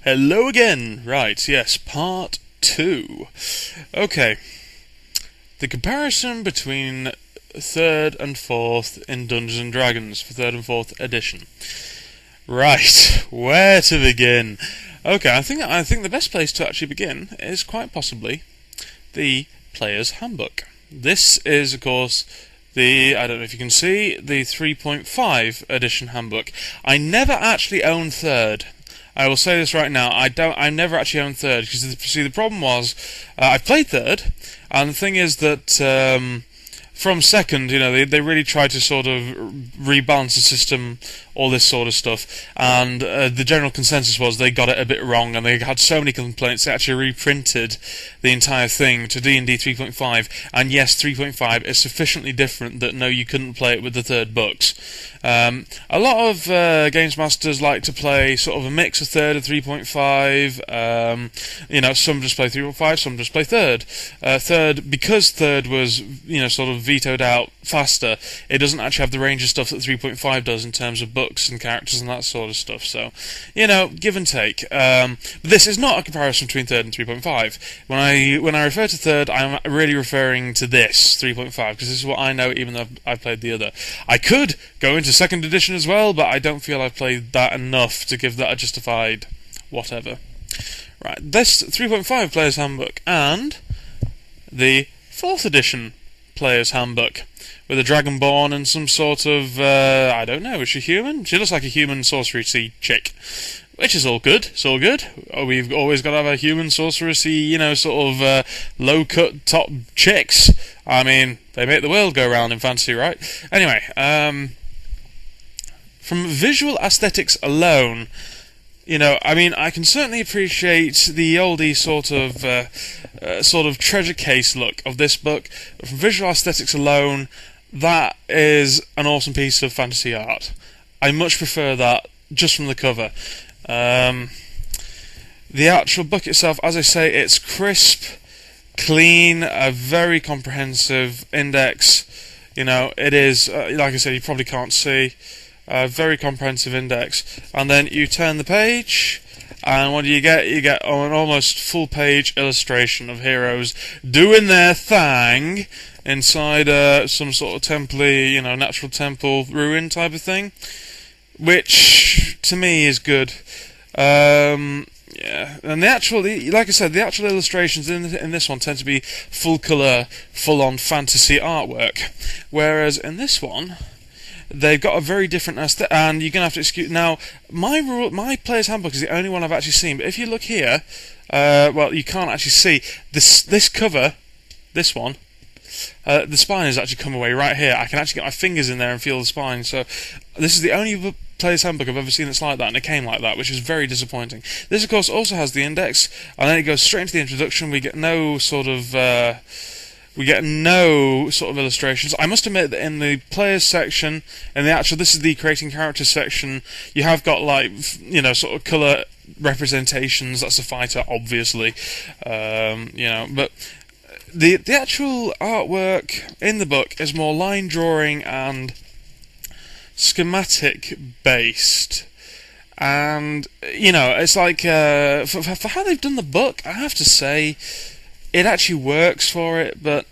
Hello again! Right, yes, part 2. Okay, the comparison between 3rd and 4th in Dungeons & Dragons for 3rd and 4th edition. Right, where to begin? Okay, I think the best place to actually begin is quite possibly the Player's Handbook. This is, of course, I don't know if you can see, the 3.5 edition handbook. I never actually owned 3rd. I will say this right now. I never actually owned 3rd because the problem was I played 3rd, and the thing is that from 2nd, they really tried to sort of rebalance the system, all this sort of stuff, and the general consensus was they got it a bit wrong, and they had so many complaints they actually reprinted the entire thing to D&D 3.5, and yes, 3.5 is sufficiently different that no, you couldn't play it with the 3rd books. A lot of games masters like to play sort of a mix of 3rd and 3.5. Some just play 3.5, some just play 3rd. 3rd, because 3rd was sort of vetoed out faster, it doesn't actually have the range of stuff that 3.5 does in terms of books and characters and that sort of stuff. So, give and take. But this is not a comparison between 3rd and 3.5. When I refer to 3rd, I'm really referring to this 3.5 because this is what I know, even though I've played the other. I could go into 2nd edition as well, but I don't feel I've played that enough to give that a justified whatever. Right, this 3.5 Player's Handbook and the 4th edition Player's Handbook with a Dragonborn and some sort of, I don't know, is she human? She looks like a human sorcery-y chick. Which is all good, it's all good. We've always got to have a human sorcerer-y, sort of low-cut top chicks. I mean, they make the world go round in fantasy, right? Anyway, from visual aesthetics alone, I can certainly appreciate the oldie sort of treasure case look of this book. But from visual aesthetics alone, that is an awesome piece of fantasy art. I much prefer that just from the cover. The actual book itself, as I say, it's crisp, clean, a very comprehensive index. It is, like I said, you probably can't see, a very comprehensive index. And then you turn the page, and what do you get? You get an almost full-page illustration of heroes doing their thing inside some sort of temple-y, natural temple ruin type of thing, which to me is good. Yeah, and like I said, the actual illustrations in this one tend to be full colour, full-on fantasy artwork, whereas in this one, they've got a very different aesthetic, and you're gonna have to excuse. Now, my Player's Handbook is the only one I've actually seen, but if you look here, well, you can't actually see this cover, this one. The spine has actually come away right here. I can actually get my fingers in there and feel the spine. So this is the only Player's Handbook I've ever seen that's like that, and it came like that, which is very disappointing. This, of course, also has the index, and then it goes straight into the introduction. We get no sort of illustrations. I must admit that in the players section, in the actual, this is the creating characters section, you have got sort of colour representations. That's a fighter, obviously, but. The actual artwork in the book is more line drawing and schematic based, and it's like for how they've done the book, I have to say it actually works for it, but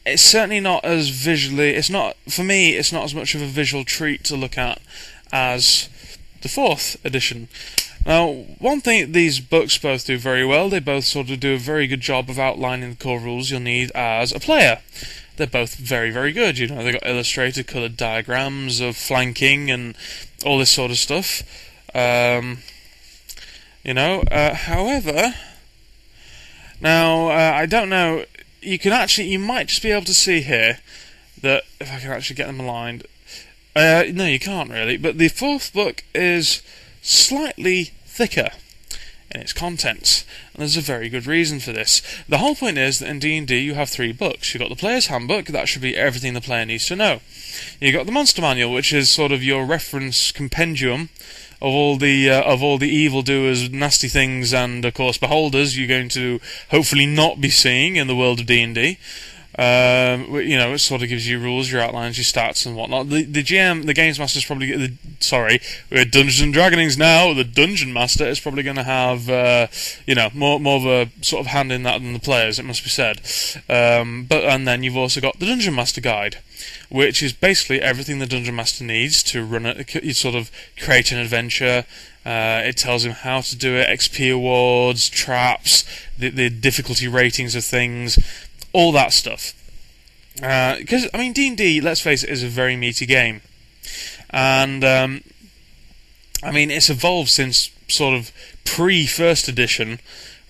it's certainly not as visually. It's not, for me, it's not as much of a visual treat to look at as the 4th edition. Now, one thing these books both do very well, they both sort of do a very good job of outlining the core rules you'll need as a player. They're both very, very good. They've got illustrated coloured diagrams of flanking and all this sort of stuff. However, now, I don't know, you might just be able to see here that, if I can actually get them aligned, no, you can't really, but the 4th book is slightly thicker in its contents, and there's a very good reason for this. The whole point is that in D&D you have 3 books. You've got the Player's Handbook, that should be everything the player needs to know. You've got the Monster Manual, which is sort of your reference compendium of all the evildoers, nasty things, and of course beholders you're going to hopefully not be seeing in the world of D&D. It sort of gives you rules, your outlines, your stats, and whatnot. The GM, the Games Master, is probably we're Dungeons and Dragonings now. The Dungeon Master is probably going to have more of a sort of hand in that than the players. It must be said. And then you've also got the Dungeon Master Guide, which is basically everything the Dungeon Master needs to run you sort of create an adventure. It tells him how to do it, XP awards, traps, the difficulty ratings of things, all that stuff. Because, D&D, let's face it, is a very meaty game. And, it's evolved since sort of pre-first edition,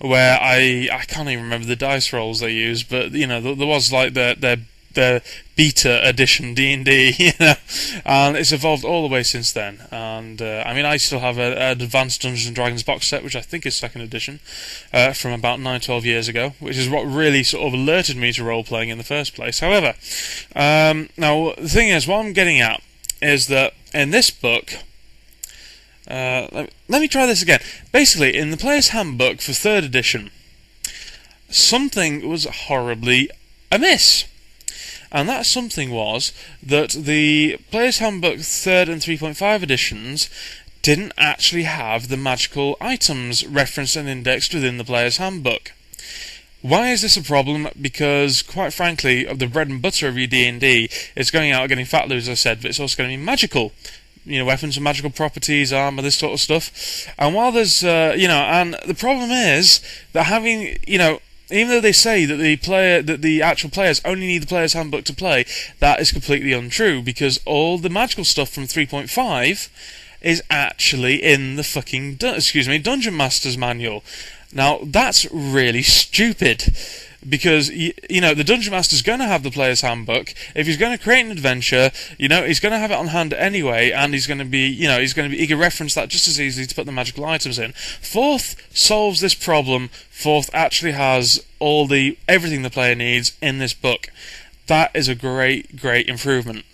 where I can't even remember the dice rolls they used, but, there was like their beta edition D&D, and it's evolved all the way since then. And I still have an Advanced Dungeons and Dragons box set, which I think is second edition, from about 9-12 years ago, which is what really sort of alerted me to role playing in the first place. However, now the thing is, what I'm getting at is that in this book, let me try this again. Basically, in the Player's Handbook for third edition, something was horribly amiss. And that something was that the Player's Handbook 3rd and 3.5 editions didn't actually have the magical items referenced and indexed within the Player's Handbook. Why is this a problem? Because, quite frankly, the bread and butter of your D&D is going out and getting fat loot, as I said, but it's also going to be magical. Weapons and magical properties, armor, this sort of stuff. And while there's, and the problem is that having, even though they say that the actual players only need the Player's Handbook to play, that is completely untrue, because all the magical stuff from 3.5 is actually in the fucking Dungeon Master's Manual. Now, that's really stupid, because the Dungeon Master's going to have the Player's Handbook. If he's going to create an adventure, he's going to have it on hand anyway, and he can reference that just as easily to put the magical items in. 4th solves this problem. 4th actually has everything the player needs in this book. That is a great improvement.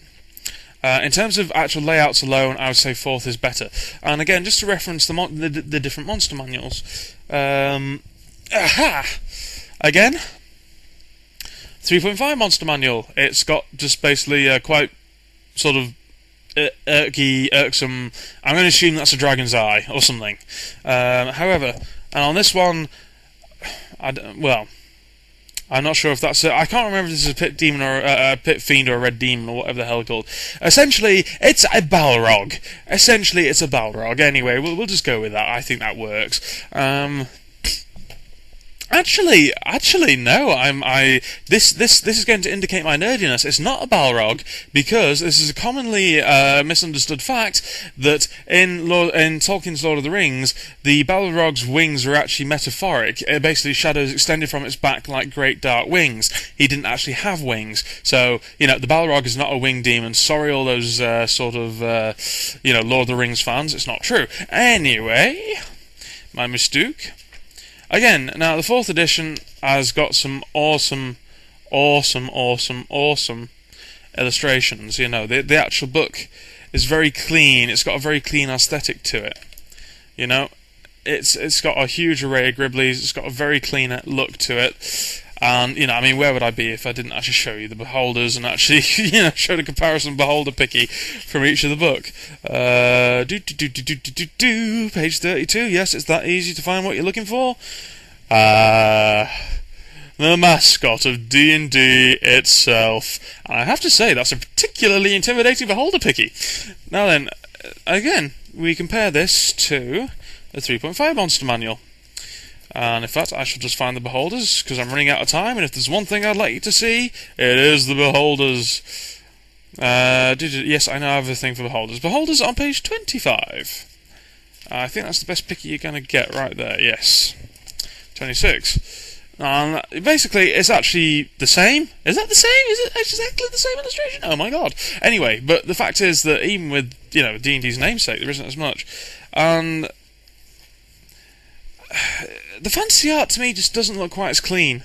In terms of actual layouts alone, I would say 4th is better. And again, just to reference the different monster manuals. Again, 3.5 Monster Manual. It's got just basically quite sort of irksome. I'm going to assume that's a dragon's eye or something. However, and on this one, I'm not sure if that's I can't remember if this is a pit demon or a pit fiend or a red demon or whatever the hell it's called. Essentially, it's a Balrog. Anyway, we'll just go with that. I think that works. Actually, no. This is going to indicate my nerdiness. It's not a Balrog, because this is a commonly misunderstood fact that in Tolkien's Lord of the Rings, the Balrog's wings are actually metaphoric. Basically, shadows extended from its back like great dark wings. He didn't actually have wings, so the Balrog is not a winged demon. Sorry, all those Lord of the Rings fans. It's not true. Anyway, my mistake. Again, now the 4th edition has got some awesome illustrations. The actual book is very clean. It's got a very clean aesthetic to it. It's got a huge array of gribblies. It's got a very clean look to it. And where would I be if I didn't actually show you the beholders and actually show the comparison beholder picky from each of the book? Page 32. Yes, it's that easy to find what you're looking for. The mascot of D&D itself. And I have to say, that's a particularly intimidating beholder picky. Now then, again, we compare this to the 3.5 Monster Manual. And in fact, I shall just find the beholders, because I'm running out of time, and if there's one thing I'd like you to see, it is the beholders. Yes, I know I have a thing for beholders. Beholders on page 25. I think that's the best picky you're going to get right there, yes. 26. Basically, it's actually the same. Is that the same? Is it exactly the same illustration? Oh my god. Anyway, but the fact is that even with, D&D's namesake, there isn't as much. And the fantasy art to me just doesn't look quite as clean.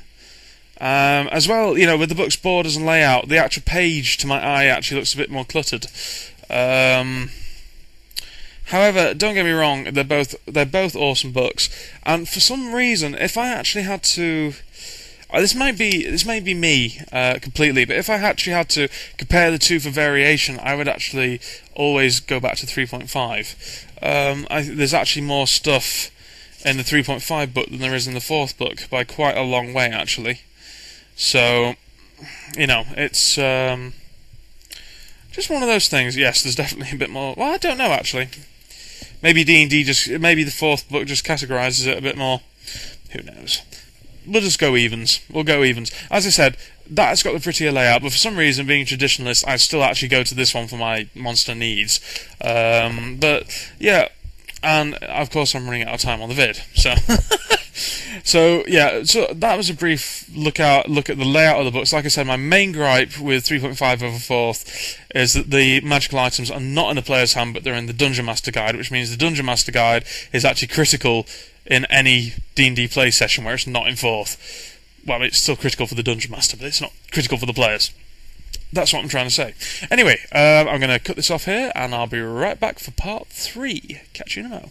As well, with the book's borders and layout, the actual page to my eye actually looks a bit more cluttered. However, don't get me wrong, they're both awesome books. And for some reason, if I actually had to, This might be me completely, but if I actually had to compare the two for variation, I would actually always go back to 3.5. There's actually more stuff in the 3.5 book than there is in the 4th book, by quite a long way, actually. So, it's just one of those things. Yes, there's definitely a bit more. Well, I don't know, actually. Maybe maybe the 4th book just categorises it a bit more. Who knows? We'll just go evens. We'll go evens. As I said, that's got the prettier layout, but for some reason, being a traditionalist, I still actually go to this one for my monster needs. But yeah, and of course I'm running out of time on the vid, so so that was a brief look at the layout of the books. Like I said, my main gripe with 3.5 over 4th is that the magical items are not in the player's hand, but they're in the Dungeon Master Guide, which means the Dungeon Master Guide is actually critical in any D&D play session where it's not in 4th. Well, it's still critical for the Dungeon Master, but it's not critical for the players. That's what I'm trying to say. Anyway, I'm going to cut this off here, and I'll be right back for part 3. Catch you in a moment.